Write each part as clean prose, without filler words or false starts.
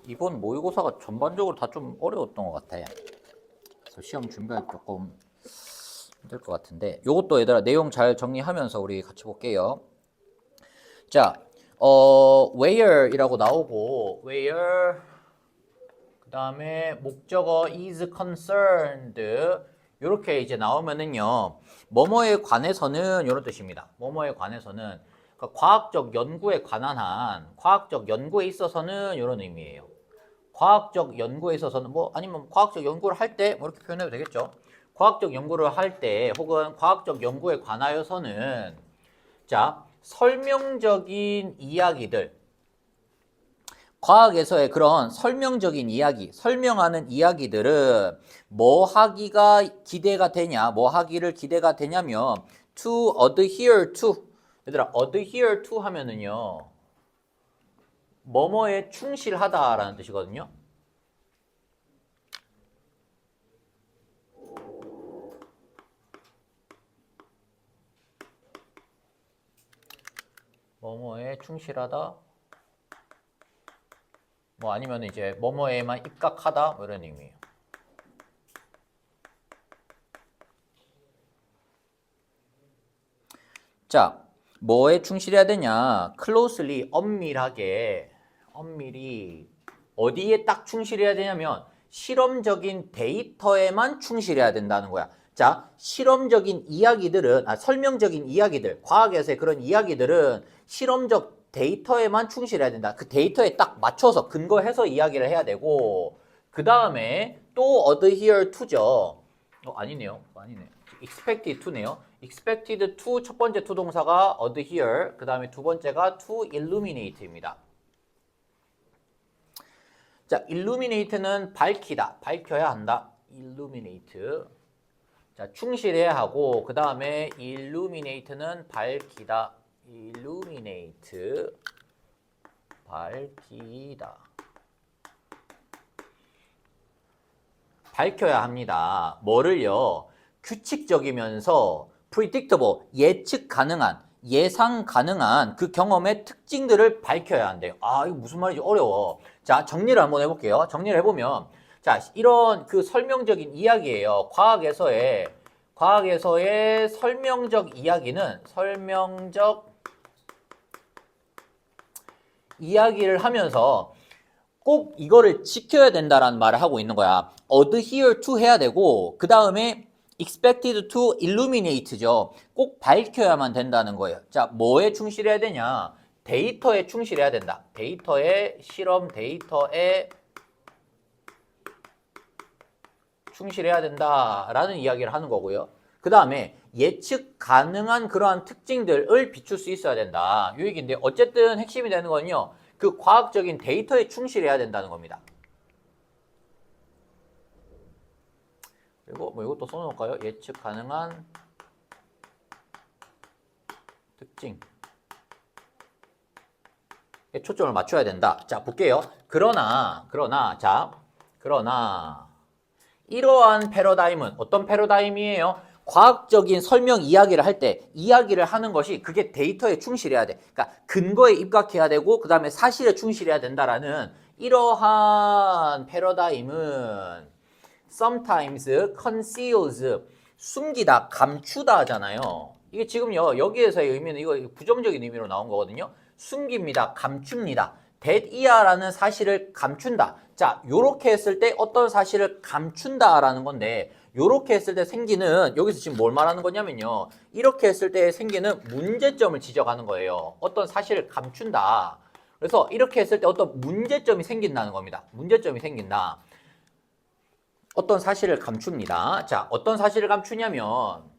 이번 모의고사가 전반적으로 다 좀 어려웠던 것 같아. 그래서 시험 준비할 때 조금 힘들 것 같은데, 요것도 얘들아 내용 잘 정리하면서 우리 같이 볼게요. 자, where이라고 나오고, where, 그 다음에 목적어 is concerned, 요렇게 이제 나오면은요, 뭐뭐에 관해서는 요런 뜻입니다. 뭐뭐에 관해서는, 그러니까 과학적 연구에 관한 한, 과학적 연구에 있어서는 요런 의미예요. 과학적 연구에 있어서는 뭐 아니면 과학적 연구를 할 때 뭐 이렇게 표현해도 되겠죠. 과학적 연구를 할 때 혹은 과학적 연구에 관하여서는 자, 설명적인 이야기들, 과학에서의 그런 설명적인 이야기, 설명하는 이야기들은 뭐 하기가 기대가 되냐, 뭐 하기를 기대가 되냐면 to adhere to, 얘들아 adhere to 하면은요 뭐뭐에 충실하다라는 뜻이거든요. 뭐뭐에 충실하다, 뭐 아니면 이제 뭐뭐에만 입각하다, 뭐 이런 의미예요. 자, 뭐에 충실해야 되냐? closely, 엄밀히 어디에 딱 충실해야 되냐면 실험적인 데이터에만 충실해야 된다는 거야. 자, 실험적인 이야기들은, 설명적인 이야기들, 과학에서의 그런 이야기들은 실험적 데이터에만 충실해야 된다. 그 데이터에 딱 맞춰서 근거해서 이야기를 해야 되고, 그 다음에 또 adhere to죠. 아니네요. expected to네요. expected to 첫 번째 to 동사가 adhere, 그 다음에 두 번째가 to illuminate입니다. 자, illuminate는 밝히다, 밝혀야 한다. illuminate. 자, 충실해야 하고, 그 다음에 illuminate는 밝히다. illuminate, 밝히다. 밝혀야 합니다. 뭐를요? 규칙적이면서 predictable, 예측 가능한, 예상 가능한 그 경험의 특징들을 밝혀야 한대요. 아, 이거 무슨 말인지 어려워. 자, 정리를 한번 해볼게요. 정리를 해보면, 자, 이런 그 설명적인 이야기예요. 과학에서의 설명적 이야기는, 설명적 이야기를 하면서 꼭 이거를 지켜야 된다라는 말을 하고 있는 거야. adhere to 해야 되고, 그 다음에 expected to illuminate죠. 꼭 밝혀야만 된다는 거예요. 자, 뭐에 충실해야 되냐? 데이터에 충실해야 된다. 실험 데이터에 충실해야 된다라는 이야기를 하는 거고요. 그 다음에 예측 가능한 그러한 특징들을 비출 수 있어야 된다. 이 얘기인데, 어쨌든 핵심이 되는 건요, 그 과학적인 데이터에 충실해야 된다는 겁니다. 그리고 뭐 이것도 써놓을까요? 예측 가능한 특징. 초점을 맞춰야 된다. 자, 볼게요. 그러나 이러한 패러다임은 어떤 패러다임이에요? 과학적인 설명 이야기를 할 때 이야기를 하는 것이 그게 데이터에 충실해야 돼. 그러니까 근거에 입각해야 되고 그 다음에 사실에 충실해야 된다라는 이러한 패러다임은 sometimes conceals, 숨기다, 감추다 하잖아요. 이게 지금요, 여기에서의 의미는 이거 부정적인 의미로 나온 거거든요. 숨깁니다, 감춥니다. that이야라는 사실을 감춘다. 자, 요렇게 했을 때 어떤 사실을 감춘다라는 건데, 요렇게 했을 때 생기는, 여기서 지금 뭘 말하는 거냐면요, 이렇게 했을 때 생기는 문제점을 지적하는 거예요. 어떤 사실을 감춘다. 그래서 이렇게 했을 때 어떤 문제점이 생긴다는 겁니다. 문제점이 생긴다. 어떤 사실을 감춥니다. 자, 어떤 사실을 감추냐면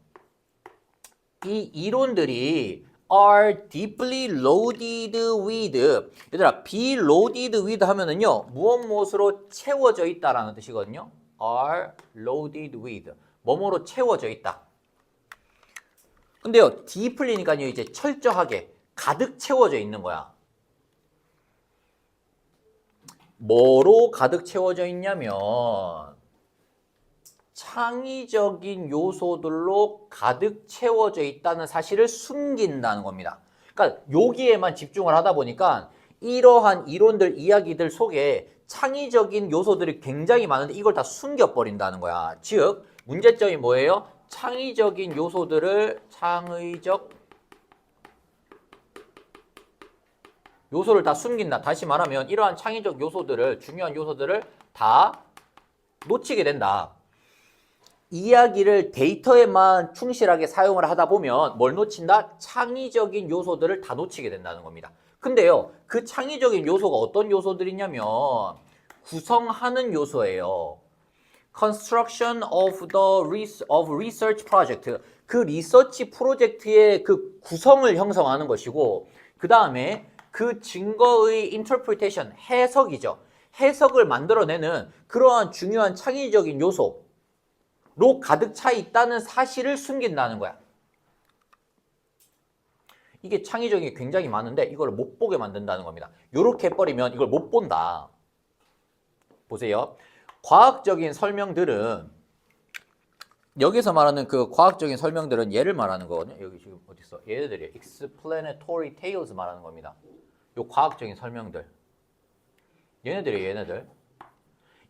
이 이론들이 are deeply loaded with, 얘들아, be loaded with 하면은요, 무엇으로 채워져 있다라는 뜻이거든요. are loaded with, 뭐뭐로 채워져 있다. 근데요, deeply니까요, 이제 철저하게 가득 채워져 있는 거야. 뭐로 가득 채워져 있냐면 창의적인 요소들로 가득 채워져 있다는 사실을 숨긴다는 겁니다. 그러니까 여기에만 집중을 하다 보니까 이러한 이론들, 이야기들 속에 창의적인 요소들이 굉장히 많은데 이걸 다 숨겨버린다는 거야. 즉 문제점이 뭐예요? 창의적 요소를 다 숨긴다. 다시 말하면 이러한 창의적 요소들을, 중요한 요소들을 다 놓치게 된다. 이야기를 데이터에만 충실하게 사용을 하다 보면 뭘 놓친다? 창의적인 요소들을 다 놓치게 된다는 겁니다. 근데요, 그 창의적인 요소가 어떤 요소들이냐면 구성하는 요소예요. Construction of research project. 그 리서치 프로젝트의 그 구성을 형성하는 것이고, 그 다음에 그 증거의 interpretation, 해석이죠. 해석을 만들어내는 그러한 중요한 창의적인 요소로 가득 차 있다는 사실을 숨긴다는 거야. 이게 창의적인 게 굉장히 많은데 이걸 못 보게 만든다는 겁니다. 이렇게 해버리면 이걸 못 본다. 보세요. 과학적인 설명들은, 여기서 말하는 그 과학적인 설명들은 얘를 말하는 거거든요. 여기 지금 어디 있어? 얘네들이에요. explanatory tales 말하는 겁니다. 요 과학적인 설명들. 얘네들이에요,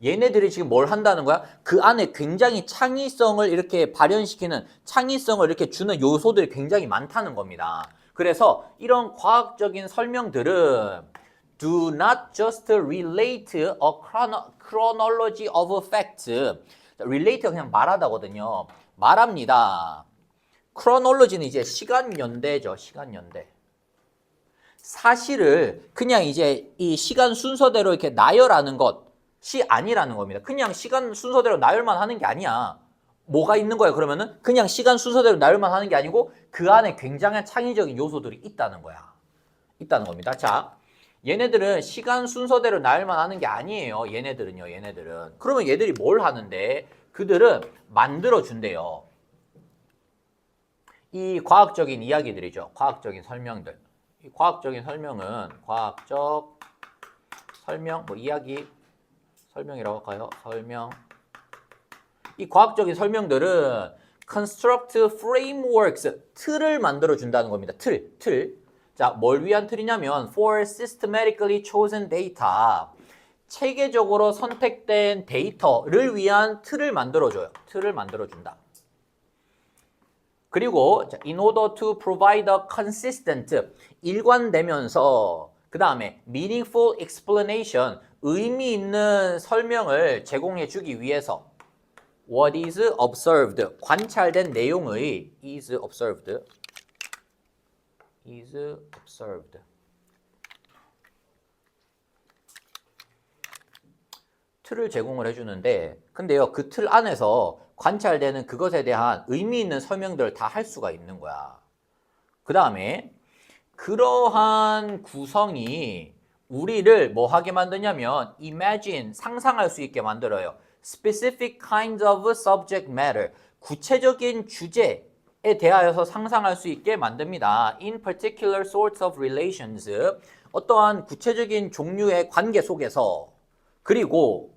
얘네들이 지금 뭘 한다는 거야? 그 안에 굉장히 창의성을 이렇게 발현시키는, 창의성을 이렇게 주는 요소들이 굉장히 많다는 겁니다. 그래서 이런 과학적인 설명들은 do not just relate a chronology of facts. relate가 그냥 말하다거든요. 말합니다. chronology는 이제 시간연대죠. 시간연대. 사실을 그냥 이제 이 시간 순서대로 이렇게 나열하는 것이 아니라는 겁니다. 그냥 시간 순서대로 나열만 하는 게 아니야. 뭐가 있는 거야? 그러면은 그냥 시간 순서대로 나열만 하는 게 아니고 그 안에 굉장한 창의적인 요소들이 있다는 거야. 있다는 겁니다. 자, 얘네들은 시간 순서대로 나열만 하는 게 아니에요. 얘네들은. 그러면 얘들이 뭘 하는데? 그들은 만들어준대요. 이 과학적인 이야기들이죠. 과학적인 설명들. 이 과학적인 설명은 과학적 설명, 뭐 이야기 설명이라고 할까요? 설명. 이 과학적인 설명들은 construct frameworks, 틀을 만들어 준다는 겁니다. 틀. 자, 뭘 위한 틀이냐면 for systematically chosen data. 체계적으로 선택된 데이터를 위한 틀을 만들어 줘요. 틀을 만들어 준다. 그리고 in order to provide a consistent, 일관되면서, 그 다음에 meaningful explanation, 의미 있는 설명을 제공해 주기 위해서 what is observed, 관찰된 내용의 is observed 틀을 제공을 해주는데, 근데요, 그 틀 안에서 관찰되는 그것에 대한 의미 있는 설명들을 다 할 수가 있는 거야. 그 다음에 그러한 구성이 우리를 뭐 하게 만드냐면 imagine, 상상할 수 있게 만들어요. specific kinds of subject matter, 구체적인 주제에 대하여서 상상할 수 있게 만듭니다. in particular sorts of relations, 어떠한 구체적인 종류의 관계 속에서. 그리고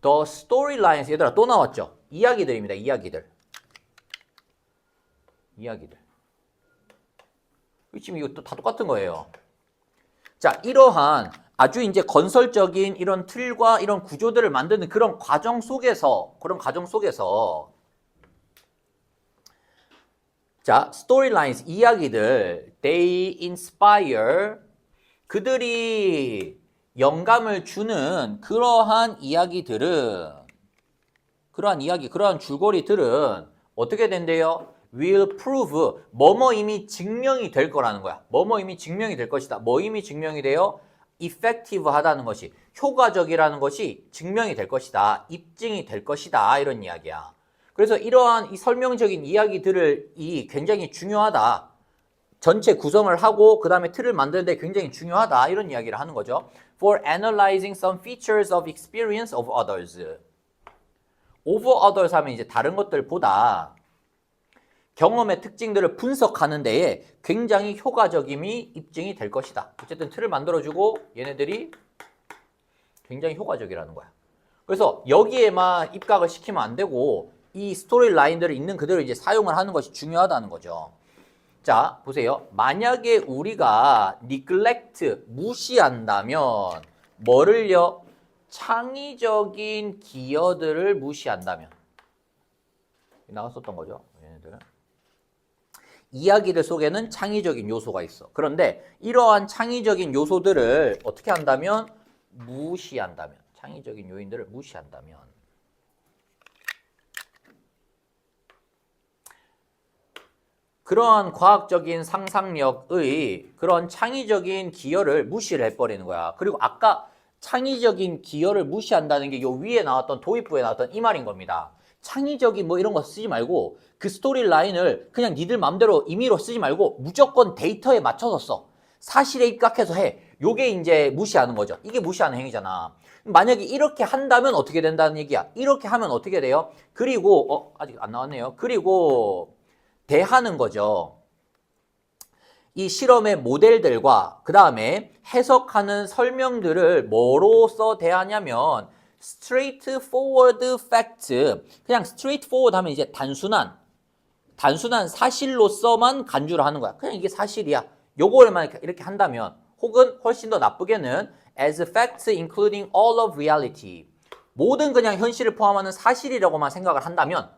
the storylines, 얘들아 또 나왔죠? 이야기들입니다. 이야기들. 지금 이거 다 똑같은 거예요. 자, 이러한 아주 이제 건설적인 이런 틀과 이런 구조들을 만드는 그런 과정 속에서 자, storylines, 이야기들, they inspire, 그들이 영감을 주는 그러한 줄거리들은 어떻게 된대요? will prove, 뭐뭐 이미 증명이 될 거라는 거야. 뭐뭐 이미 증명이 될 것이다. 뭐 이미 증명이 돼요? effective 하다는 것이, 효과적이라는 것이 증명이 될 것이다. 입증이 될 것이다. 이런 이야기야. 그래서 이러한 이 설명적인 이야기들이 굉장히 중요하다. 전체 구성을 하고 그 다음에 틀을 만드는데 굉장히 중요하다. 이런 이야기를 하는 거죠. For analyzing some features of experience of others. over others 하면 이제 다른 것들보다 경험의 특징들을 분석하는 데에 굉장히 효과적임이 입증이 될 것이다. 어쨌든 틀을 만들어주고 얘네들이 굉장히 효과적이라는 거야. 그래서 여기에만 입각을 시키면 안 되고 이 스토리 라인들을 있는 그대로 이제 사용을 하는 것이 중요하다는 거죠. 자, 보세요. 만약에 우리가 neglect, 무시한다면 뭐를요? 창의적인 기여들을 무시한다면 나왔었던 거죠. 얘네들. 이야기들 속에는 창의적인 요소가 있어. 그런데 이러한 창의적인 요소들을 어떻게 한다면? 무시한다면. 창의적인 요인들을 무시한다면. 그러한 과학적인 상상력의 그런 창의적인 기여를 무시를 해버리는 거야. 그리고 아까 창의적인 기여를 무시한다는 게 요 위에 나왔던 도입부에 나왔던 이 말인 겁니다. 창의적인 뭐 이런 거 쓰지 말고 그 스토리 라인을 그냥 니들 맘대로 임의로 쓰지 말고 무조건 데이터에 맞춰서 써. 사실에 입각해서 해. 요게 이제 무시하는 거죠. 이게 무시하는 행위잖아. 만약에 이렇게 한다면 어떻게 된다는 얘기야. 이렇게 하면 어떻게 돼요? 그리고 아직 안 나왔네요. 그리고 대하는 거죠. 이 실험의 모델들과 그 다음에 해석하는 설명들을 뭐로써 대하냐면 straightforward fact, 그냥 straightforward 하면 이제 단순한 사실로서만 간주를 하는 거야. 그냥 이게 사실이야. 요거를만 이렇게 한다면, 혹은 훨씬 더 나쁘게는 as facts including all of reality, 모든 그냥 현실을 포함하는 사실이라고만 생각을 한다면,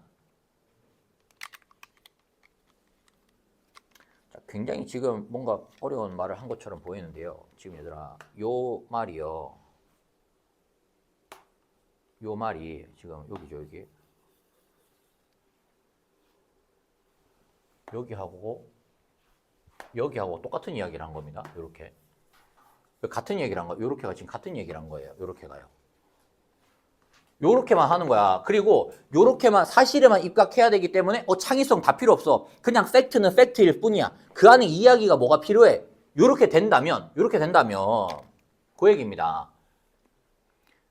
굉장히 지금 뭔가 어려운 말을 한 것처럼 보이는데요. 지금 얘들아, 요 말이요. 요 말이 지금 여기죠, 여기. 여기하고 똑같은 이야기를 한 겁니다. 요렇게. 같은 얘기를 한 거, 요렇게가 지금 같은 얘기를 한 거예요. 요렇게 가요. 요렇게만 하는 거야. 그리고 요렇게만 사실에만 입각해야 되기 때문에 창의성 다 필요 없어. 그냥 팩트는 팩트일 뿐이야. 그 안에 이야기가 뭐가 필요해? 요렇게 된다면 그 얘기입니다.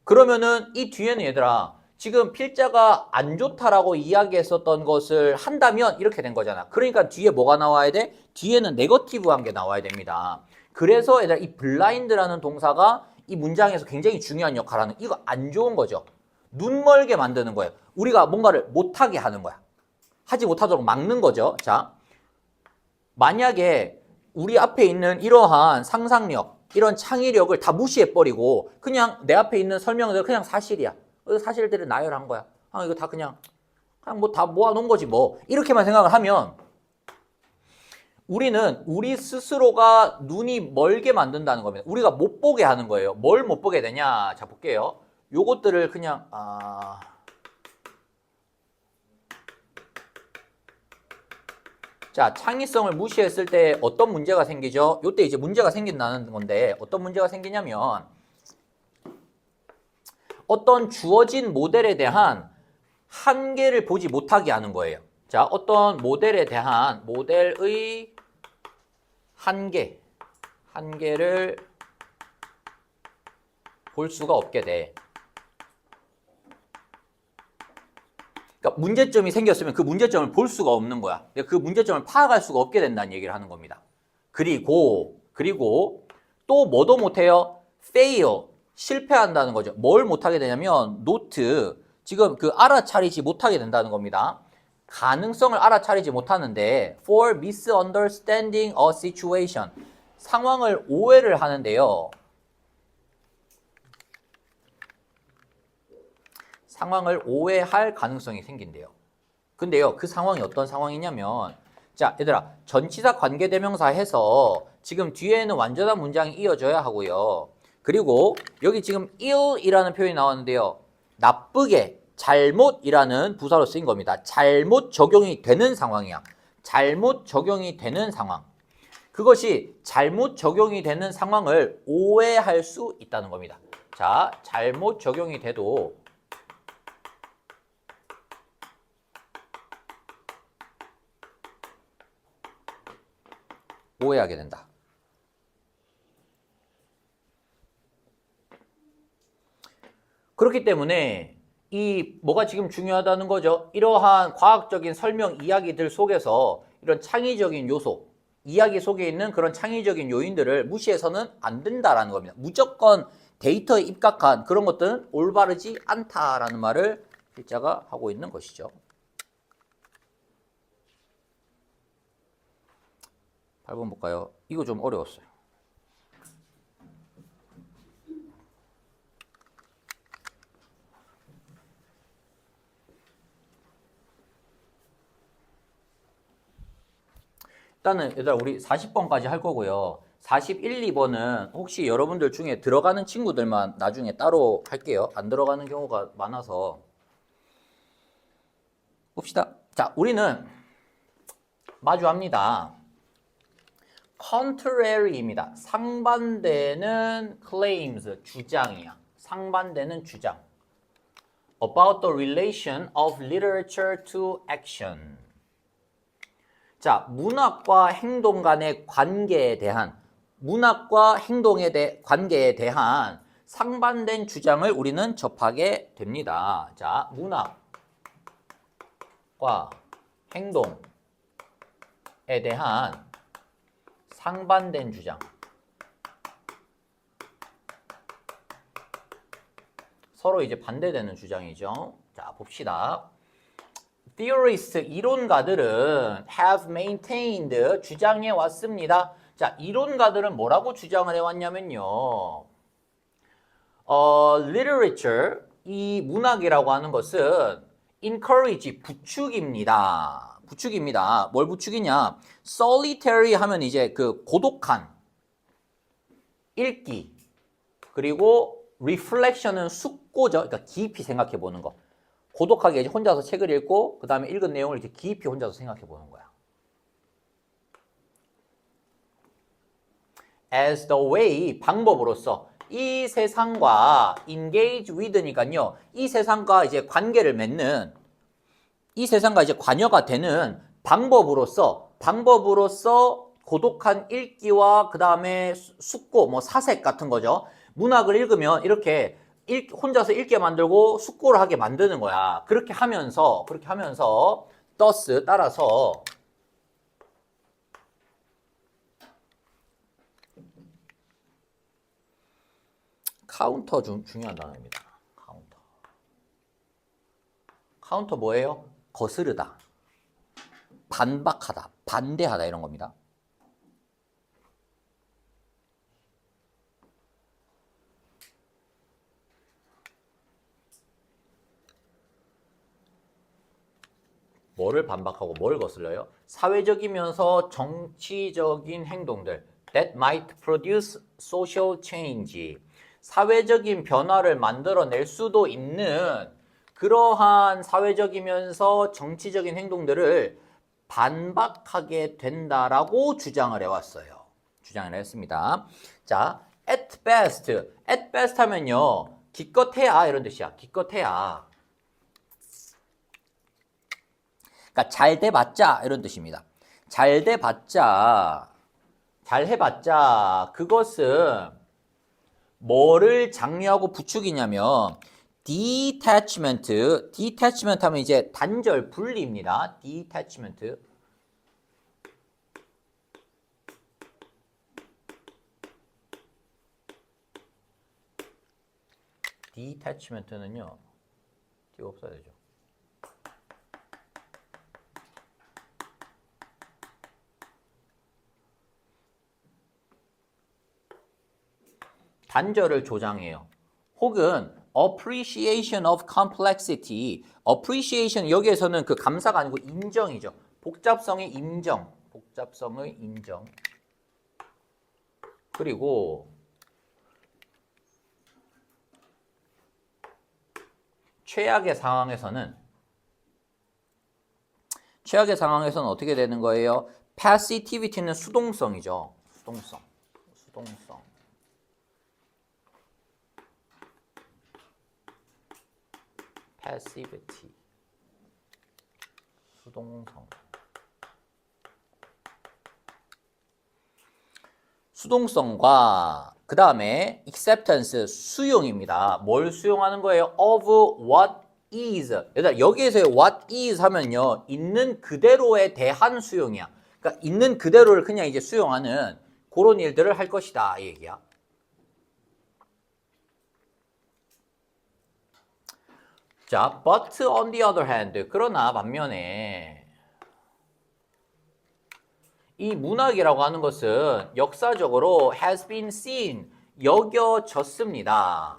그러면은 이 뒤에는 얘들아, 지금 필자가 안 좋다라고 이야기했었던 것을 한다면 이렇게 된 거잖아. 그러니까 뒤에 뭐가 나와야 돼? 뒤에는 네거티브한 게 나와야 됩니다. 그래서 얘들아, 이 블라인드라는 동사가 이 문장에서 굉장히 중요한 역할을 하는, 이거 안 좋은 거죠. 눈 멀게 만드는 거예요. 우리가 뭔가를 못하게 하는 거야. 하지 못하도록 막는 거죠. 자, 만약에 우리 앞에 있는 이러한 상상력, 이런 창의력을 다 무시해버리고 그냥 내 앞에 있는 설명들 그냥 사실이야. 사실들을 나열한 거야. 이거 다 그냥 뭐 다 모아놓은 거지 뭐. 이렇게만 생각을 하면 우리는 우리 스스로가 눈이 멀게 만든다는 겁니다. 우리가 못 보게 하는 거예요. 뭘 못 보게 되냐? 자, 볼게요. 요것들을 그냥 자, 창의성을 무시했을 때 어떤 문제가 생기죠? 요때 이제 문제가 생긴다는 건데 어떤 문제가 생기냐면 어떤 주어진 모델에 대한 한계를 보지 못하게 하는 거예요. 자, 어떤 모델에 대한 모델의 한계를 볼 수가 없게 돼. 그러니까 문제점이 생겼으면 그 문제점을 볼 수가 없는 거야. 그 문제점을 파악할 수가 없게 된다는 얘기를 하는 겁니다. 그리고 또 뭐도 못해요? fail, 실패한다는 거죠. 뭘 못하게 되냐면 not, 지금 그 알아차리지 못하게 된다는 겁니다. 가능성을 알아차리지 못하는데 for misunderstanding a situation, 상황을 오해를 하는데요. 상황을 오해할 가능성이 생긴대요. 근데요, 그 상황이 어떤 상황이냐면, 자, 얘들아, 전치사 관계대명사 해서 지금 뒤에는 완전한 문장이 이어져야 하고요. 그리고 여기 지금 ill이라는 표현이 나왔는데요. 나쁘게, 잘못이라는 부사로 쓰인 겁니다. 잘못 적용이 되는 상황이야. 잘못 적용이 되는 상황. 그것이 잘못 적용이 되는 상황을 오해할 수 있다는 겁니다. 자, 잘못 적용이 돼도 오해하게 된다. 그렇기 때문에 이 뭐가 지금 중요하다는 거죠? 이러한 과학적인 설명 이야기들 속에서 이런 창의적인 요소, 이야기 속에 있는 그런 창의적인 요인들을 무시해서는 안 된다라는 겁니다. 무조건 데이터에 입각한 그런 것들은 올바르지 않다라는 말을 필자가 하고 있는 것이죠. 8번 볼까요? 이거 좀 어려웠어요. 일단은 얘들아 우리 40번까지 할 거고요. 41, 2번은 혹시 여러분들 중에 들어가는 친구들만 나중에 따로 할게요. 안 들어가는 경우가 많아서 봅시다. 자, 우리는 마주합니다. contrary입니다. 상반되는 claims, 주장이야. 상반되는 주장. About the relation of literature to action. 자, 문학과 행동 간의 관계에 대한 문학과 행동의 관계에 대한 상반된 주장을 우리는 접하게 됩니다. 자, 문학과 행동에 대한 상반된 주장. 서로 이제 반대되는 주장이죠. 자, 봅시다. Theorists, 이론가들은 have maintained, 주장해 왔습니다. 자, 이론가들은 뭐라고 주장을 해왔냐면요. literature, 이 문학이라고 하는 것은 encourage, 부추깁니다. 부추깁니다. 뭘 부추기냐? solitary 하면 이제 그 고독한 읽기, 그리고 reflection은 숙고죠. 그러니까 깊이 생각해 보는 거. 고독하게 이제 혼자서 책을 읽고 그 다음에 읽은 내용을 이렇게 깊이 혼자서 생각해 보는 거야. As the way, 방법으로서 이 세상과 engage with니까요. 이 세상과 이제 관계를 맺는 이 세상과 이제 관여가 되는 방법으로서 고독한 읽기와 그 다음에 숙고, 뭐 사색 같은 거죠. 문학을 읽으면 이렇게 혼자서 읽게 만들고 숙고를 하게 만드는 거야. 그렇게 하면서 thus 따라서 카운터 중요한 단어입니다. 카운터 뭐예요? 거스르다, 반박하다, 반대하다 이런 겁니다. 뭐를 반박하고 뭘 거슬려요? 사회적이면서 정치적인 행동들 that might produce social change. 사회적인 변화를 만들어낼 수도 있는 그러한 사회적이면서 정치적인 행동들을 반박하게 된다라고 주장을 해왔어요. 주장을 했습니다. 자, at best 하면요. 기껏해야 이런 뜻이야. 기껏해야. 그러니까 잘 돼봤자 이런 뜻입니다. 잘 돼봤자, 잘 해봤자 그것은 뭐를 장려하고 부추기냐면 detachment 하면 이제 단절, 분리입니다. detachment는요. 띄워 없어야 되죠. 단절을 조장해요. 혹은 appreciation of complexity. appreciation 여기에서는 그 감사가 아니고 인정이죠. 복잡성의 인정. 그리고 최악의 상황에서는 어떻게 되는 거예요? passivity는 수동성이죠. 수동성. passivity. 수동성과 그 다음에 acceptance, 수용입니다. 뭘 수용하는 거예요? of what is. 여기에서의 what is 하면요. 있는 그대로에 대한 수용이야. 그러니까 있는 그대로를 그냥 이제 수용하는 그런 일들을 할 것이다. 이 얘기야. 자, but on the other hand, 그러나 반면에 이 문학이라고 하는 것은 역사적으로 has been seen, 여겨졌습니다.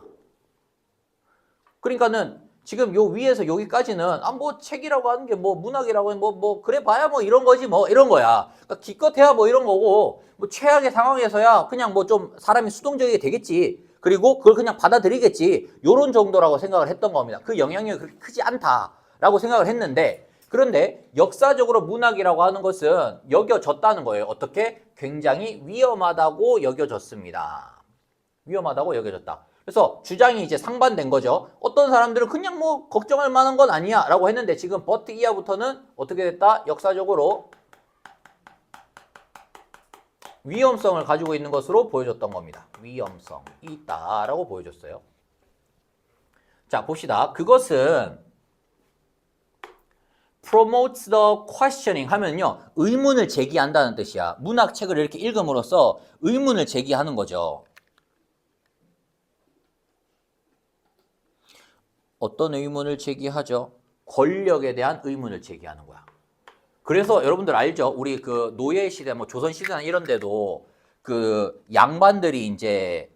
그러니까는 지금 요 위에서 여기까지는 뭐 책이라고 하는 게 뭐 문학이라고 하는 뭐 그래 봐야 뭐 이런 거지 뭐 이런 거야. 그러니까 기껏해야 뭐 이런 거고 뭐 최악의 상황에서야 그냥 뭐 좀 사람이 수동적이게 되겠지. 그리고 그걸 그냥 받아들이겠지. 요런 정도라고 생각을 했던 겁니다. 그 영향력이 그렇게 크지 않다라고 생각을 했는데 그런데 역사적으로 문학이라고 하는 것은 여겨졌다는 거예요. 어떻게? 굉장히 위험하다고 여겨졌습니다. 위험하다고 여겨졌다. 그래서 주장이 이제 상반된 거죠. 어떤 사람들은 그냥 뭐 걱정할 만한 건 아니야 라고 했는데 지금 but 이하부터는 어떻게 됐다? 역사적으로 위험성을 가지고 있는 것으로 보여줬던 겁니다. 위험성이 있다라고 보여줬어요. 자, 봅시다. 그것은 promotes the questioning 하면요. 의문을 제기한다는 뜻이야. 문학책을 이렇게 읽음으로써 의문을 제기하는 거죠. 어떤 의문을 제기하죠? 권력에 대한 의문을 제기하는 거야. 그래서 여러분들 알죠? 우리 그 노예 시대, 뭐 조선 시대나 이런 데도 그 양반들이 이제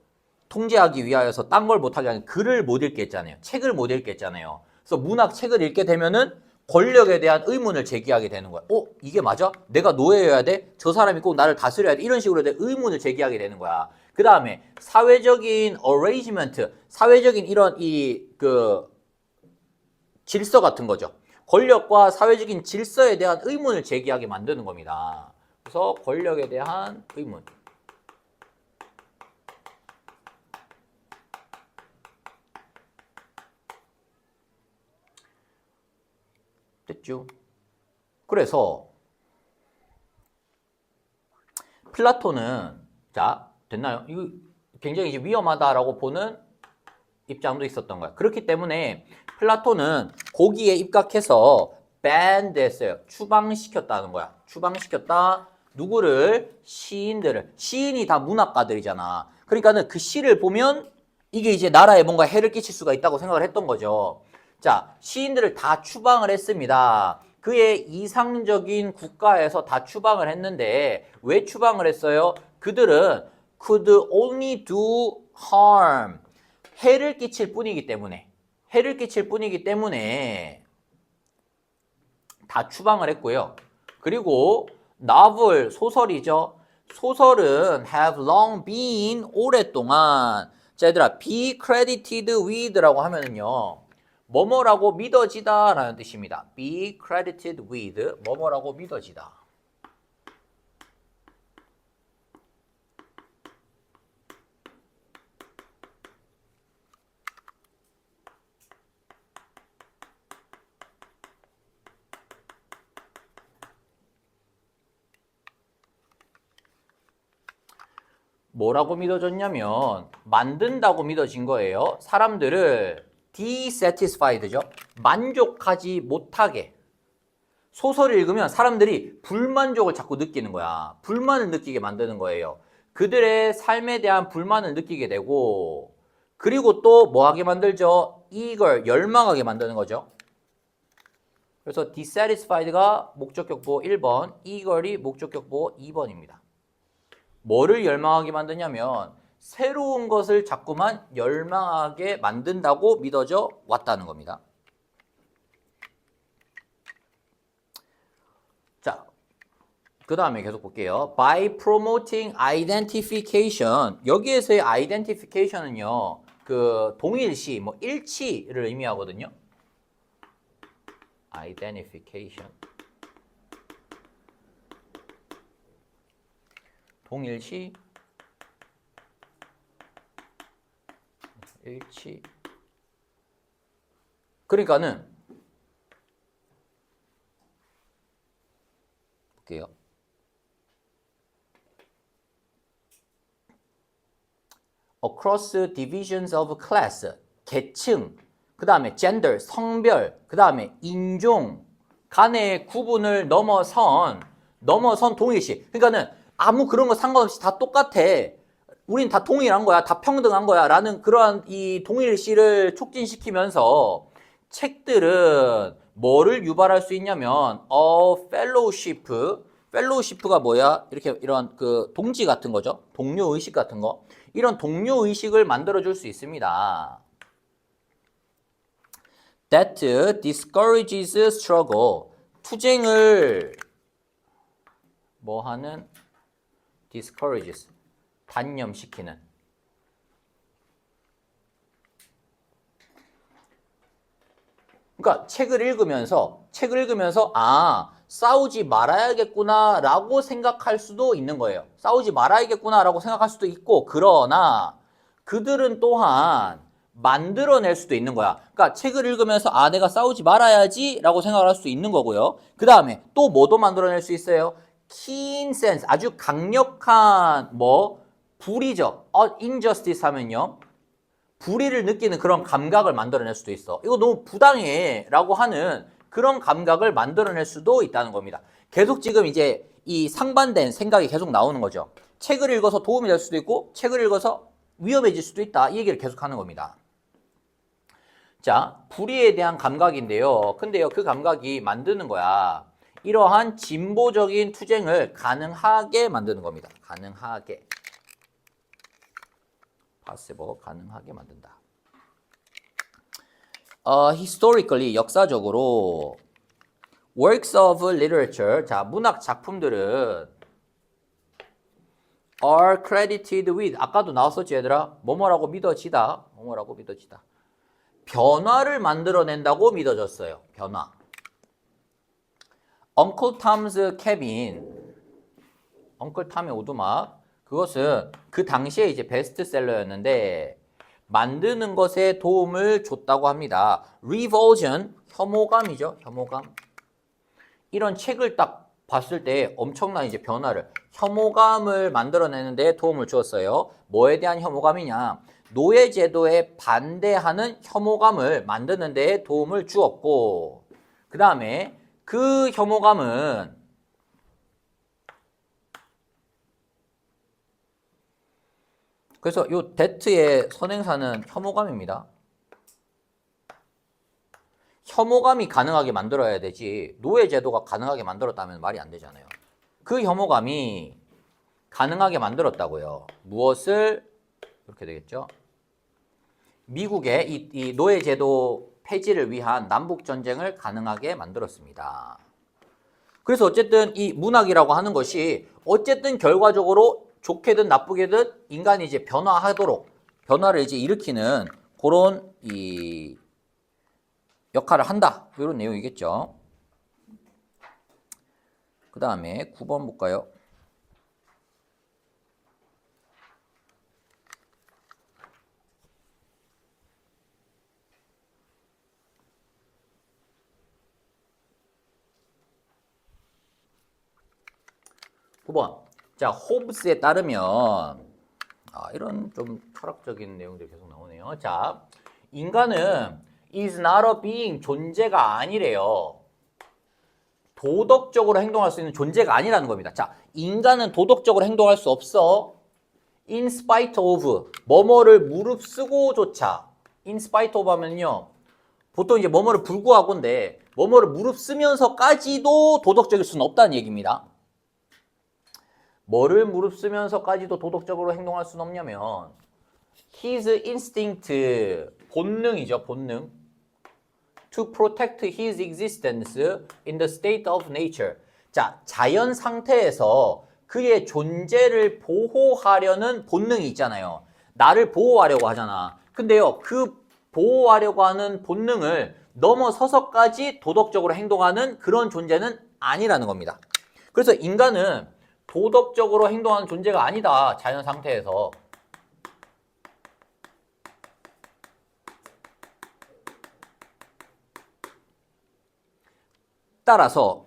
통제하기 위하여서 딴 걸 못하게 하는 글을 못 읽겠잖아요. 책을 못 읽겠잖아요. 그래서 문학 책을 읽게 되면은 권력에 대한 의문을 제기하게 되는 거야. 이게 맞아? 내가 노예여야 돼? 저 사람이 꼭 나를 다스려야 돼? 이런 식으로 의문을 제기하게 되는 거야. 그 다음에 사회적인 arrangement, 사회적인 이런 질서 같은 거죠. 권력과 사회적인 질서에 대한 의문을 제기하게 만드는 겁니다. 그래서 권력에 대한 의문. 됐죠? 그래서 플라톤은 자, 됐나요? 이거 굉장히 이제 위험하다라고 보는 입장도 있었던 거야. 그렇기 때문에 플라톤은 거기에 입각해서 ban 했어요. 추방시켰다는 거야. 추방시켰다. 누구를? 시인들을. 시인이 다 문학가들이잖아. 그러니까는 그 시를 보면 이게 이제 나라에 뭔가 해를 끼칠 수가 있다고 생각을 했던 거죠. 자, 시인들을 다 추방을 했습니다. 그의 이상적인 국가에서 다 추방을 했는데 왜 추방을 했어요? 그들은 could only do harm. 해를 끼칠 뿐이기 때문에 다 추방을 했고요. 그리고 novel, 소설이죠. 소설은 have long been, 오랫동안. 자, 얘들아, be credited with라고 하면은요, 뭐뭐라고 믿어지다 라는 뜻입니다. be credited with, 뭐뭐라고 믿어지다. 뭐라고 믿어졌냐면 만든다고 믿어진 거예요. 사람들을 dissatisfied죠. 만족하지 못하게. 소설을 읽으면 사람들이 불만족을 자꾸 느끼는 거야. 불만을 느끼게 만드는 거예요. 그들의 삶에 대한 불만을 느끼게 되고 그리고 또 뭐 하게 만들죠? eager, 열망하게 만드는 거죠. 그래서 dissatisfied가 목적격보 1번, eager이 목적격보 2번입니다. 뭐를 열망하게 만드냐면 새로운 것을 자꾸만 열망하게 만든다고 믿어져 왔다는 겁니다. 자, 그 다음에 계속 볼게요. By promoting identification. 여기에서의 identification은요, 그 동일시, 뭐 일치를 의미하거든요. identification. 동일시, 일치. 그러니까는 볼게요. across divisions of class, 계층, 그 다음에 gender, 성별, 그 다음에 인종 간의 구분을 넘어선 동일시. 그러니까는 아무 그런 거 상관없이 다 똑같아. 우린 다 동일한 거야. 다 평등한 거야. 라는 그러한 이 동일시를 촉진시키면서 책들은 뭐를 유발할 수 있냐면 fellowship, 펠로우시프가 뭐야? 이렇게 이런 그 동지 같은 거죠. 동료 의식 같은 거. 이런 동료 의식을 만들어 줄 수 있습니다. That discourages struggle. 투쟁을 뭐 하는? discourages. 단념시키는. 그러니까 책을 읽으면서 아, 싸우지 말아야겠구나 라고 생각할 수도 있는 거예요. 싸우지 말아야겠구나 라고 생각할 수도 있고, 그러나 그들은 또한 만들어낼 수도 있는 거야. 그러니까 책을 읽으면서 아, 내가 싸우지 말아야지 라고 생각을 할 수도 있는 거고요. 그 다음에 또 뭐도 만들어낼 수 있어요? keen sense, 아주 강력한 불의죠. injustice 하면요, 불의를 느끼는 그런 감각을 만들어낼 수도 있어. 이거 너무 부당해 라고 하는 그런 감각을 만들어낼 수도 있다는 겁니다. 계속 지금 이제 이 상반된 생각이 계속 나오는 거죠. 책을 읽어서 도움이 될 수도 있고 책을 읽어서 위험해질 수도 있다. 이 얘기를 계속 하는 겁니다. 자, 불의에 대한 감각인데요. 근데요, 그 감각이 만드는 거야. 이러한 진보적인 투쟁을 가능하게 만드는 겁니다. 가능하게. possible, 가능하게 만든다. historically, 역사적으로 works of literature, 자, 문학 작품들은 are credited with, 아까도 나왔었지 얘들아? 뭐뭐라고 믿어지다, 뭐뭐라고 믿어지다. 변화를 만들어낸다고 믿어졌어요. 변화. Uncle Tom's Cabin, 엉클 탐의 오두막, 그것은 그 당시에 이제 베스트셀러였는데 만드는 것에 도움을 줬다고 합니다. Revulsion, 혐오감이죠. 혐오감. 이런 책을 딱 봤을 때 엄청난 이제 변화를, 혐오감을 만들어내는 데 도움을 주었어요. 뭐에 대한 혐오감이냐? 노예제도에 반대하는 혐오감을 만드는 데 도움을 주었고, 그 다음에 그 혐오감은 그래서 이 데트의 선행사는 혐오감입니다. 혐오감이 가능하게 만들어야 되지 노예제도가 가능하게 만들었다면 말이 안 되잖아요. 그 혐오감이 가능하게 만들었다고요. 무엇을? 이렇게 되겠죠. 미국의 이 노예제도 폐지를 위한 남북전쟁을 가능하게 만들었습니다. 그래서 어쨌든 이 문학이라고 하는 것이 어쨌든 결과적으로 좋게든 나쁘게든 인간이 이제 변화를 이제 일으키는 그런 이 역할을 한다. 이런 내용이겠죠. 그 다음에 9번 볼까요? 자, 호브스에 따르면 이런 좀 철학적인 내용들이 계속 나오네요. 자, 인간은 is not a being, 존재가 아니래요. 도덕적으로 행동할 수 있는 존재가 아니라는 겁니다. 자, 인간은 도덕적으로 행동할 수 없어. in spite of, 뭐뭐를 무릅쓰고조차. in spite of 하면요, 보통 이제 뭐뭐를 불구하고인데 뭐뭐를 무릅쓰면서까지도 도덕적일 수는 없다는 얘기입니다. 뭐를 무릅쓰면서까지도 도덕적으로 행동할 수는 없냐면 his instinct, 본능이죠. 본능. to protect his existence in the state of nature. 자, 자연 상태에서 그의 존재를 보호하려는 본능이 있잖아요. 나를 보호하려고 하잖아. 근데요, 그 보호하려고 하는 본능을 넘어서서까지 도덕적으로 행동하는 그런 존재는 아니라는 겁니다. 그래서 인간은 도덕적으로 행동하는 존재가 아니다. 자연 상태에서. 따라서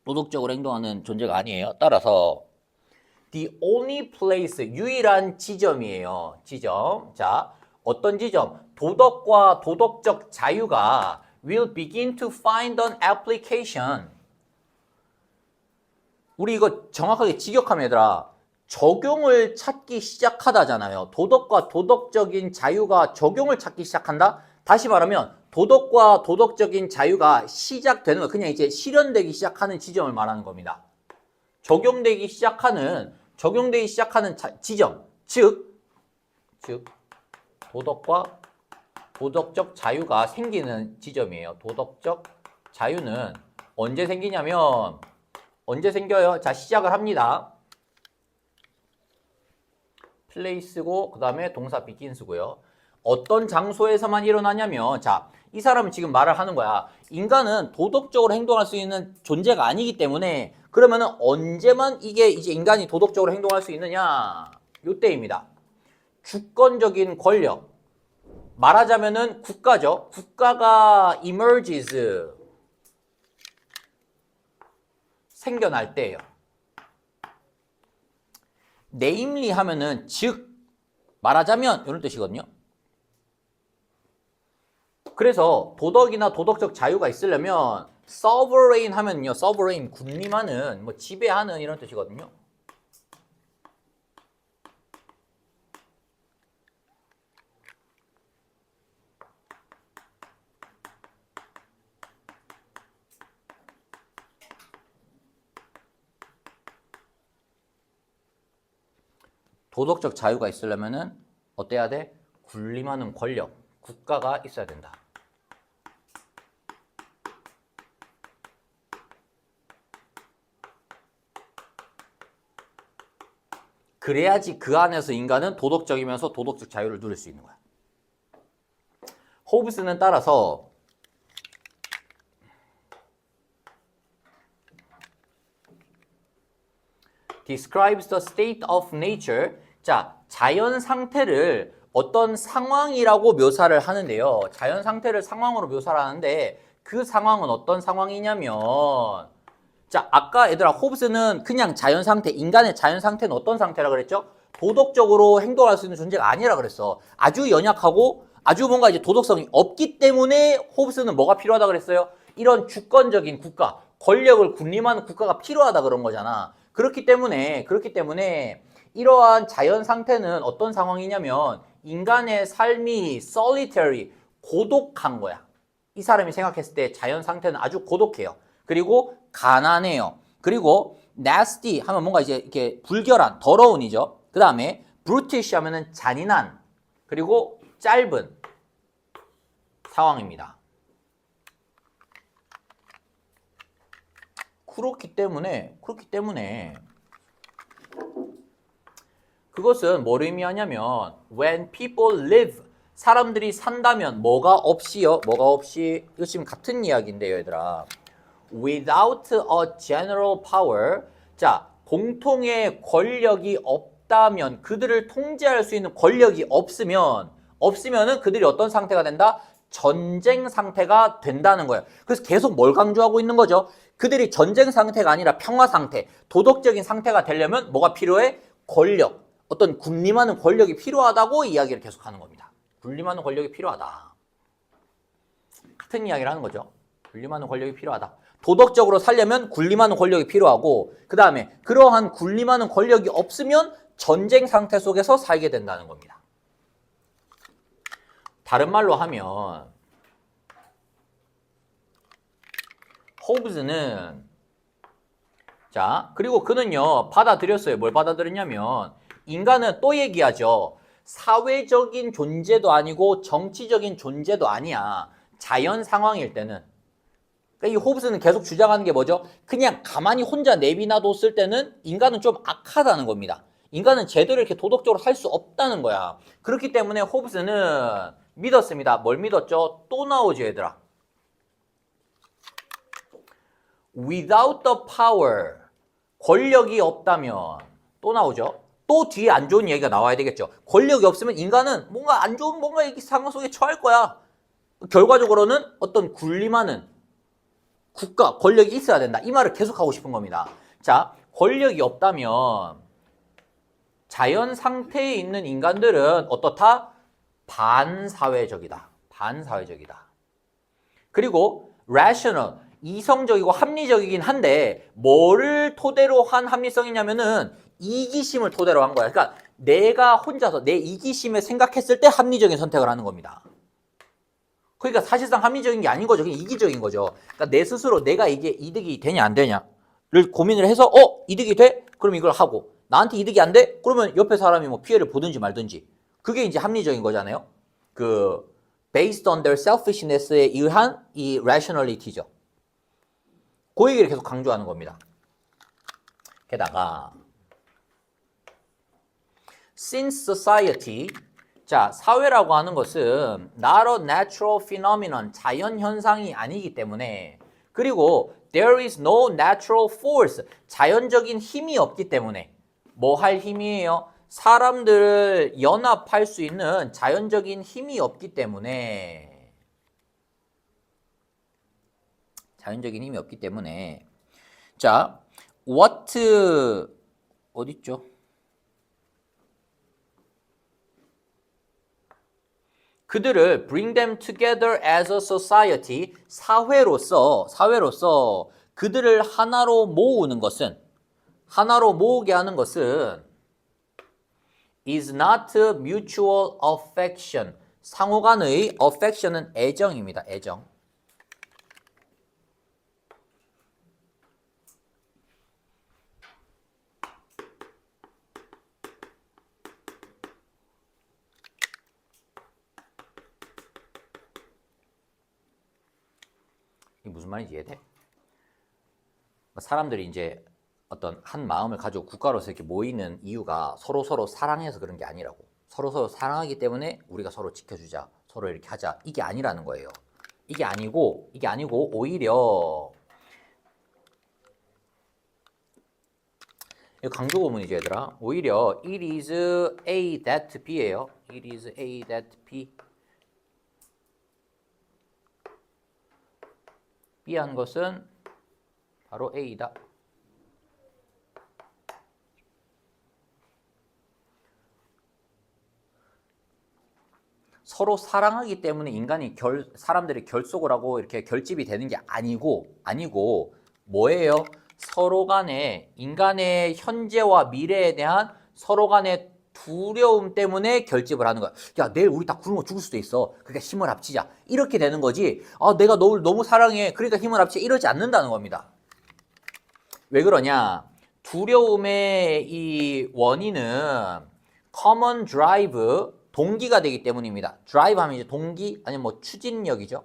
도덕적으로 행동하는 존재가 아니에요. 따라서 the only place, 유일한 지점이에요. 지점. 자, 어떤 지점? 도덕과 도덕적 자유가 will begin to find an application. 우리 이거 정확하게 직역하면 얘들아, 적용을 찾기 시작하다잖아요. 도덕과 도덕적인 자유가 적용을 찾기 시작한다? 다시 말하면 도덕과 도덕적인 자유가 시작되는 거, 그냥 이제 실현되기 시작하는 지점을 말하는 겁니다. 적용되기 시작하는 지점, 즉 도덕과 도덕적 자유가 생기는 지점이에요. 도덕적 자유는 언제 생기냐면 언제 생겨요? 자, 시작을 합니다. place고 그 다음에 동사 begins고요. 어떤 장소에서만 일어나냐면, 자, 이 사람은 지금 말을 하는 거야. 인간은 도덕적으로 행동할 수 있는 존재가 아니기 때문에 그러면은 언제만 이게 이제 인간이 도덕적으로 행동할 수 있느냐? 요때입니다. 주권적인 권력. 말하자면은 국가죠. 국가가 emerges. 생겨날 때예요. namely 하면은 즉 말하자면 이런 뜻이거든요. 그래서 도덕이나 도덕적 자유가 있으려면 sovereign 하면요. sovereign 군림하는 뭐 지배하는 이런 뜻이거든요. 도덕적 자유가 있으려면은 어때야 돼? 군림하는 권력, 국가가 있어야 된다. 그래야지 그 안에서 인간은 도덕적이면서 도덕적 자유를 누릴 수 있는 거야. 호브스는 따라서 describes the state of nature. 자, 자연 상태를 어떤 상황이라고 묘사를 하는데요. 자연 상태를 상황으로 묘사를 하는데 그 상황은 어떤 상황이냐면, 자, 아까 얘들아 호브스는 그냥 자연 상태, 인간의 자연 상태는 어떤 상태라 그랬죠? 도덕적으로 행동할 수 있는 존재가 아니라 그랬어. 아주 연약하고 아주 뭔가 이제 도덕성이 없기 때문에 호브스는 뭐가 필요하다 그랬어요? 이런 주권적인 국가, 권력을 군림하는 국가가 필요하다 그런 거잖아. 그렇기 때문에 이러한 자연 상태는 어떤 상황이냐면 인간의 삶이 solitary, 고독한 거야. 이 사람이 생각했을 때 자연 상태는 아주 고독해요. 그리고 가난해요. 그리고 nasty 하면 뭔가 이제 이렇게 불결한, 더러운이죠. 그 다음에 brutish 하면은 잔인한, 그리고 짧은 상황입니다. 그렇기 때문에 그것은 뭘 의미하냐면 when people live, 사람들이 산다면 뭐가 없이요? 뭐가 없이, 이거 지금 같은 이야기인데요, 얘들아. without a general power, 자, 공통의 권력이 없다면, 그들을 통제할 수 있는 권력이 없으면은 그들이 어떤 상태가 된다? 전쟁 상태가 된다는 거예요. 그래서 계속 뭘 강조하고 있는 거죠? 그들이 전쟁 상태가 아니라 평화 상태, 도덕적인 상태가 되려면 뭐가 필요해? 권력, 어떤 군림하는 권력이 필요하다고 이야기를 계속하는 겁니다. 군림하는 권력이 필요하다. 같은 이야기를 하는 거죠. 군림하는 권력이 필요하다. 도덕적으로 살려면 군림하는 권력이 필요하고, 그 다음에 그러한 군림하는 권력이 없으면 전쟁 상태 속에서 살게 된다는 겁니다. 다른 말로 하면 호브스는, 자, 그리고 그는요 받아들였어요. 뭘 받아들였냐면, 인간은 또 얘기하죠. 사회적인 존재도 아니고 정치적인 존재도 아니야. 자연 상황일 때는. 그러니까 이 호브스는 계속 주장하는 게 뭐죠? 그냥 가만히 혼자 내비놔뒀을 때는 인간은 좀 악하다는 겁니다. 인간은 제대로 이렇게 도덕적으로 할 수 없다는 거야. 그렇기 때문에 호브스는 믿었습니다. 뭘 믿었죠? 또 나오죠, 얘들아. without the power, 권력이 없다면, 또 나오죠. 또 뒤에 안 좋은 얘기가 나와야 되겠죠. 권력이 없으면 인간은 뭔가 안 좋은 뭔가 이 상황 속에 처할 거야. 결과적으로는 어떤 군림하는 국가, 권력이 있어야 된다. 이 말을 계속하고 싶은 겁니다. 자, 권력이 없다면 자연 상태에 있는 인간들은 어떻다? 반사회적이다. 반사회적이다. 그리고 rational, 이성적이고 합리적이긴 한데 뭐를 토대로 한 합리성이냐면은 이기심을 토대로 한 거야. 그러니까 내가 혼자서 내 이기심에 생각했을 때 합리적인 선택을 하는 겁니다. 그러니까 사실상 합리적인 게 아닌 거죠. 그냥 이기적인 거죠. 그러니까 내 스스로 내가 이게 이득이 되냐 안 되냐를 고민을 해서 이득이 돼? 그럼 이걸 하고 나한테 이득이 안 돼? 그러면 옆에 사람이 뭐 피해를 보든지 말든지 그게 이제 합리적인 거잖아요. 그 based on their selfishness에 의한 이 rationality죠. 그 얘기를 계속 강조하는 겁니다. 게다가 since society 자, 사회라고 하는 것은 not a natural phenomenon, 자연 현상이 아니기 때문에 그리고 there is no natural force, 자연적인 힘이 없기 때문에 뭐 할 힘이에요? 사람들을 연합할 수 있는 자연적인 힘이 없기 때문에 자, what 어딨죠? 그들을 bring them together as a society, 사회로서 그들을 하나로 모으게 하는 것은 is not mutual affection. 상호 간의 affection은 애정입니다. 애정. 이게 무슨 말인지 이해돼? 사람들이 이제 어떤 한 마음을 가지고 국가로서 이렇게 모이는 이유가 서로 사랑해서 그런 게 아니라고. 서로 사랑하기 때문에 우리가 서로 지켜주자, 서로 이렇게 하자. 이게 아니라는 거예요. 이게 아니고 오히려 강조 구문이죠, 얘들아. 오히려 it is A that B예요. it is A that B. B한 것은 바로 A다. 서로 사랑하기 때문에 사람들이 결속을 하고 이렇게 결집이 되는 게 아니고 뭐예요? 서로 간에 인간의 현재와 미래에 대한 서로 간의 두려움 때문에 결집을 하는 거야. 야, 내일 우리 다 굶어 죽을 수도 있어. 그러니까 힘을 합치자. 이렇게 되는 거지. 내가 너를 너무 사랑해. 그러니까 힘을 합치자. 이러지 않는다는 겁니다. 왜 그러냐? 두려움의 이 원인은 common drive, 동기가 되기 때문입니다. drive 하면 이제 동기 아니면 뭐 추진력이죠.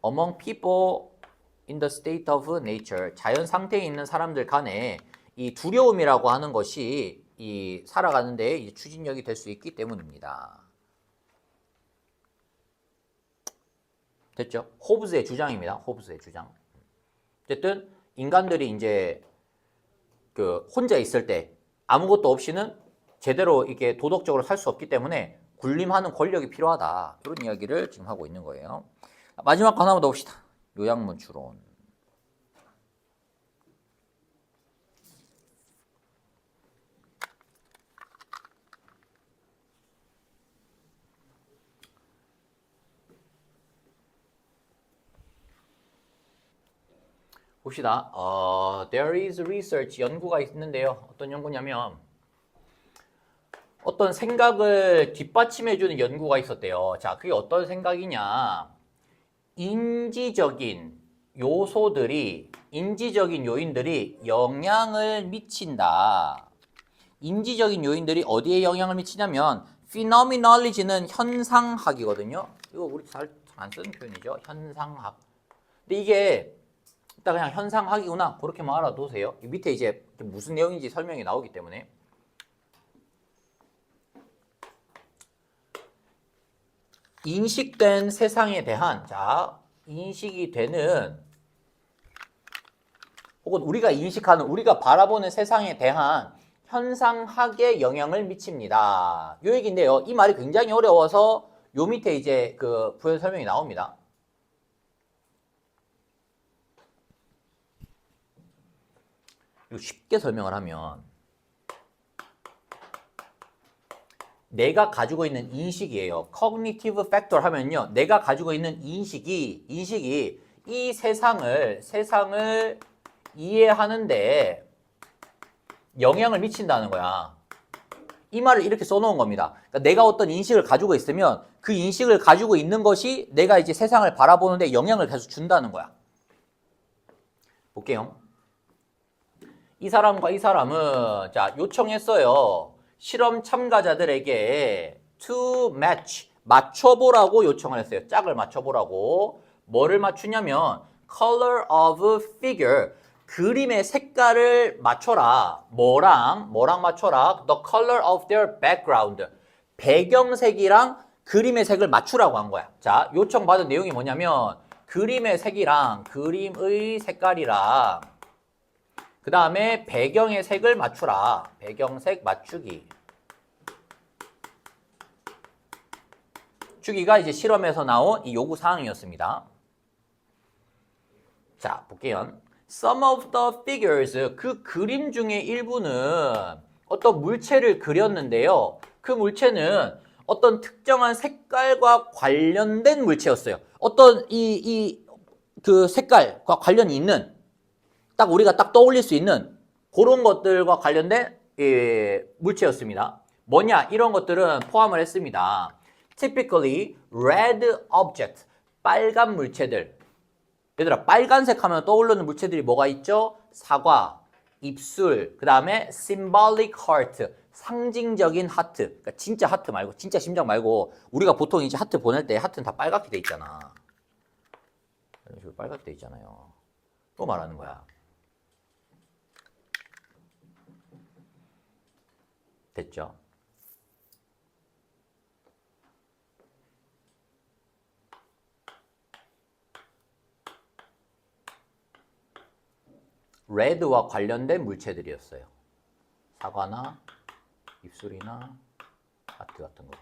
among people in the state of nature, 자연 상태에 있는 사람들 간에 이 두려움이라고 하는 것이 이 살아가는데 이제 추진력이 될 수 있기 때문입니다. 됐죠? 호브스의 주장입니다. 호브스의 주장. 어쨌든 인간들이 이제 그 혼자 있을 때 아무것도 없이는 제대로 이렇게 도덕적으로 살 수 없기 때문에 군림하는 권력이 필요하다. 이런 이야기를 지금 하고 있는 거예요. 마지막 거 하나만 더 봅시다. 요약문 추론. 봅시다. There is research, 연구가 있는데요. 어떤 연구냐면 어떤 생각을 뒷받침해주는 연구가 있었대요. 자, 그게 어떤 생각이냐. 인지적인 요인들이 영향을 미친다. 인지적인 요인들이 어디에 영향을 미치냐면 phenomenology는 현상학이거든요. 이거 우리 잘 안 쓰는 표현이죠. 현상학. 근데 이게 일단 그냥 현상학이구나 그렇게만 알아두세요. 밑에 이제 무슨 내용인지 설명이 나오기 때문에. 인식된 세상에 대한 인식이 되는 혹은 우리가 인식하는 우리가 바라보는 세상에 대한 현상학에 영향을 미칩니다. 요 얘기인데요. 이 말이 굉장히 어려워서 요 밑에 이제 그 부연 설명이 나옵니다. 쉽게 설명을 하면 내가 가지고 있는 인식이에요. cognitive factor 하면요. 내가 가지고 있는 인식이 이 세상을 이해하는데 영향을 미친다는 거야. 이 말을 이렇게 써놓은 겁니다. 그러니까 내가 어떤 인식을 가지고 있으면 그 인식을 가지고 있는 것이 내가 이제 세상을 바라보는데 영향을 계속 준다는 거야. 볼게요. 이 사람과 이 사람은 자 요청했어요. 실험 참가자들에게 to match 맞춰보라고 요청을 했어요. 짝을 맞춰보라고. 뭐를 맞추냐면 color of figure 그림의 색깔을 맞춰라. 뭐랑 맞춰라. The color of their background 배경색이랑 그림의 색을 맞추라고 한 거야. 자 요청받은 내용이 뭐냐면 그림의 색이랑 그림의 색깔이랑 그 다음에 배경의 색을 맞추라. 배경색 맞추기. 주기가 이제 실험에서 나온 이 요구 사항이었습니다. 자, 볼게요. Some of the figures, 그 그림 중에 일부는 어떤 물체를 그렸는데요. 그 물체는 어떤 특정한 색깔과 관련된 물체였어요. 어떤 그 색깔과 관련이 있는 딱 우리가 딱 떠올릴 수 있는 그런 것들과 관련된 물체였습니다. 뭐냐? 이런 것들은 포함을 했습니다. Typically red object, 빨간 물체들. 얘들아, 빨간색 하면 떠오르는 물체들이 뭐가 있죠? 사과, 입술, 그 다음에 symbolic heart, 상징적인 하트. 그러니까 진짜 하트 말고, 진짜 심장 말고, 우리가 보통 이제 하트 보낼 때 하트는 다 빨갛게 돼 있잖아. 이런 식으로 빨갛게 돼 있잖아요. 또 말하는 거야. 됐죠? 레드와 관련된 물체들이었어요. 사과나 입술이나 하트 같은 거.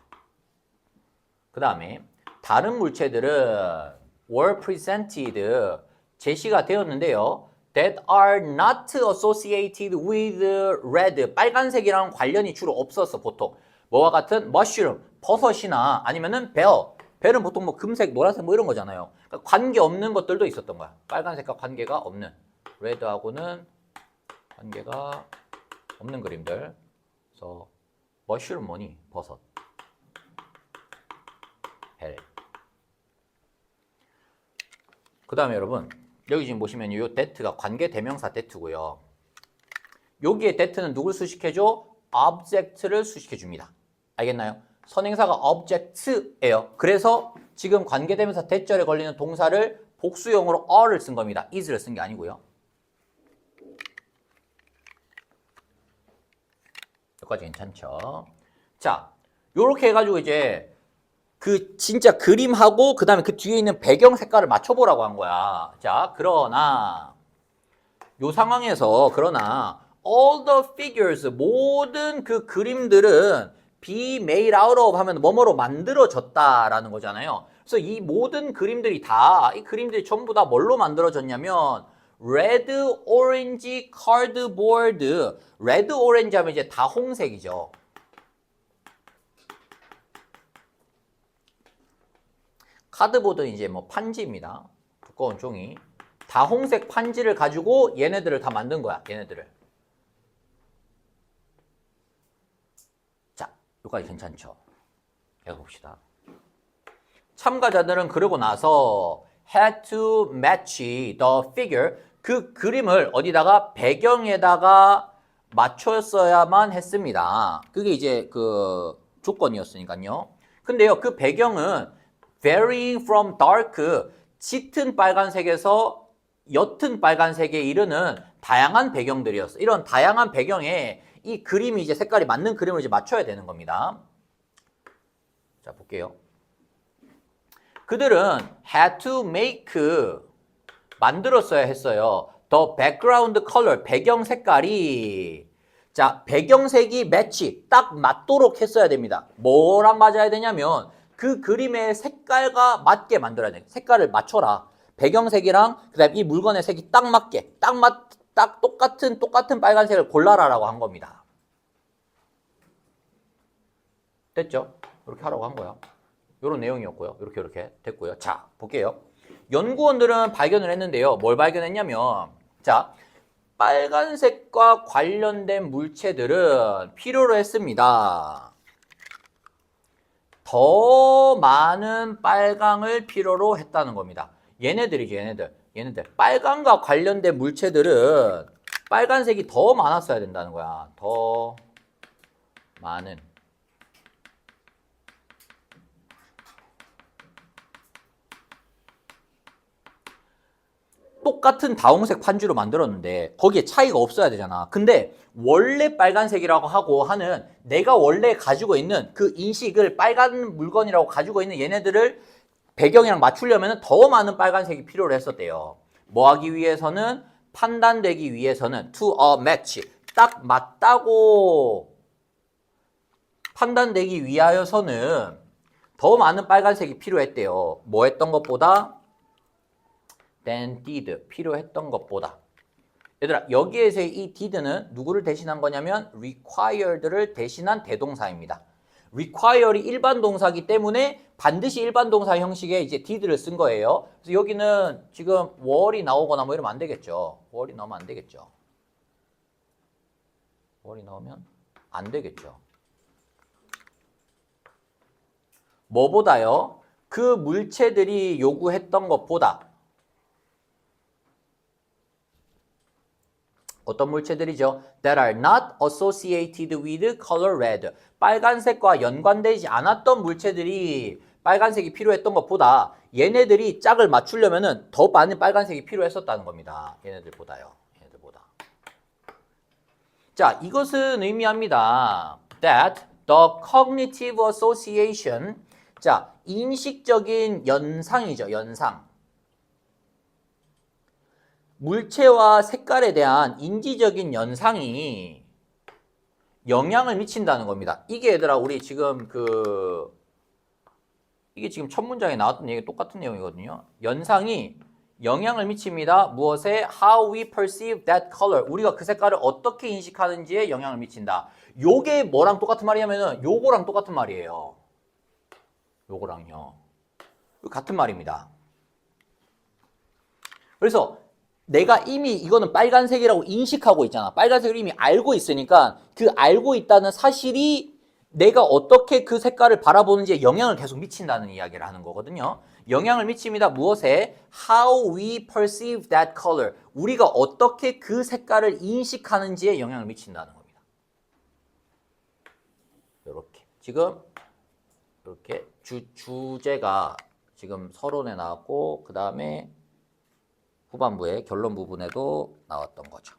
그 다음에 다른 물체들은 were presented 제시가 되었는데요. that are not associated with red 빨간색이랑 관련이 주로 없었어 보통. 뭐와 같은 mushroom 버섯이나 아니면은 벨은 보통 뭐 금색, 노란색 뭐 이런 거잖아요. 그러니까 관계 없는 것들도 있었던 거야. 빨간색과 관계가 없는 레드하고는 관계가 없는 그림들. 그래서 머쉬룸 뭐니? 버섯. 벨. 그 다음에 여러분 여기 지금 보시면 이 that가 관계 대명사 that고요. 여기에 that는 누굴 수식해줘? object를 수식해줍니다. 알겠나요? 선행사가 object예요. 그래서 지금 관계 대명사 that절에 걸리는 동사를 복수형으로 are를 쓴 겁니다. is를 쓴 게 아니고요. 여기까지 괜찮죠? 자, 요렇게 해가지고 이제 그 진짜 그림하고 그 다음에 그 뒤에 있는 배경 색깔을 맞춰보라고 한 거야. 자, 그러나 요 상황에서 all the figures 모든 그 그림들은 be made out of 하면 뭐뭐로 만들어졌다라는 거잖아요. 그래서 이 모든 그림들이 이 그림들이 전부 다 뭘로 만들어졌냐면 red, orange, cardboard. red, orange 하면 이제 다 홍색이죠. 카드보드는 이제 뭐 판지입니다. 두꺼운 종이. 다홍색 판지를 가지고 얘네들을 다 만든 거야. 얘네들을. 자, 여기까지 괜찮죠? 해봅시다. 참가자들은 그러고 나서 had to match the figure 그 그림을 어디다가 배경에다가 맞췄어야만 했습니다. 그게 이제 그 조건이었으니까요. 근데요, 그 배경은 varying from dark 짙은 빨간색에서 옅은 빨간색에 이르는 다양한 배경들이었어요. 이런 다양한 배경에 이 그림이 이제 색깔이 맞는 그림을 이제 맞춰야 되는 겁니다. 자, 볼게요. 그들은 had to make 만들었어야 했어요. the background color 배경 색깔이 자 배경색이 매치 딱 맞도록 했어야 됩니다. 뭐랑 맞아야 되냐면 그 그림의 색깔과 맞게 만들어야 돼. 색깔을 맞춰라. 배경색이랑 그다음 이 물건의 색이 딱 맞게 딱 똑같은 빨간색을 골라라라고 한 겁니다. 됐죠? 이렇게 하라고 한 거야. 이런 내용이었고요. 이렇게 됐고요. 자, 볼게요. 연구원들은 발견을 했는데요. 뭘 발견했냐면 자, 빨간색과 관련된 물체들은 필요로 했습니다. 더 많은 빨강을 필요로 했다는 겁니다. 얘네들이죠, 얘네들. 빨강과 관련된 물체들은 빨간색이 더 많았어야 된다는 거야. 더 많은. 똑같은 다홍색 판주로 만들었는데 거기에 차이가 없어야 되잖아. 근데 원래 빨간색이라고 하고 하는 내가 원래 가지고 있는 그 인식을 빨간 물건이라고 가지고 있는 얘네들을 배경이랑 맞추려면 더 많은 빨간색이 필요로 했었대요. 뭐 하기 위해서는? 판단되기 위해서는 to a match. 딱 맞다고 판단되기 위하여서는 더 많은 빨간색이 필요했대요. 뭐 했던 것보다? than did. 필요했던 것보다. 얘들아, 여기에서의 이 did는 누구를 대신한 거냐면 required를 대신한 대동사입니다. require이 일반 동사기 때문에 반드시 일반 동사 형식의 이제 did를 쓴 거예요. 그래서 여기는 지금 were이 나오거나 뭐 이러면 안 되겠죠. were이 나오면 안 되겠죠. were이 나오면 안 되겠죠. 뭐보다요? 그 물체들이 요구했던 것보다 어떤 물체들이죠? That are not associated with color red. 빨간색과 연관되지 않았던 물체들이 빨간색이 필요했던 것보다 얘네들이 짝을 맞추려면 더 많은 빨간색이 필요했었다는 겁니다. 얘네들보다요. 얘네들보다. 자, 이것은 의미합니다. That the cognitive association. 자, 인식적인 연상이죠. 연상. 물체와 색깔에 대한 인지적인 연상이 영향을 미친다는 겁니다. 이게 얘들아 우리 지금 이게 지금 첫 문장에 나왔던 얘기 똑같은 내용이거든요. 연상이 영향을 미칩니다. 무엇에? How we perceive that color. 우리가 그 색깔을 어떻게 인식하는지에 영향을 미친다. 요게 뭐랑 똑같은 말이냐면은 요거랑 똑같은 말이에요. 요거랑요. 같은 말입니다. 그래서 내가 이미 이거는 빨간색이라고 인식하고 있잖아. 빨간색을 이미 알고 있으니까 그 알고 있다는 사실이 내가 어떻게 그 색깔을 바라보는지에 영향을 계속 미친다는 이야기를 하는 거거든요. 영향을 미칩니다. 무엇에? How we perceive that color. 우리가 어떻게 그 색깔을 인식하는지에 영향을 미친다는 겁니다. 이렇게. 지금 이렇게 주제가 지금 서론에 나왔고 그 다음에 후반부에 결론 부분에도 나왔던 거죠.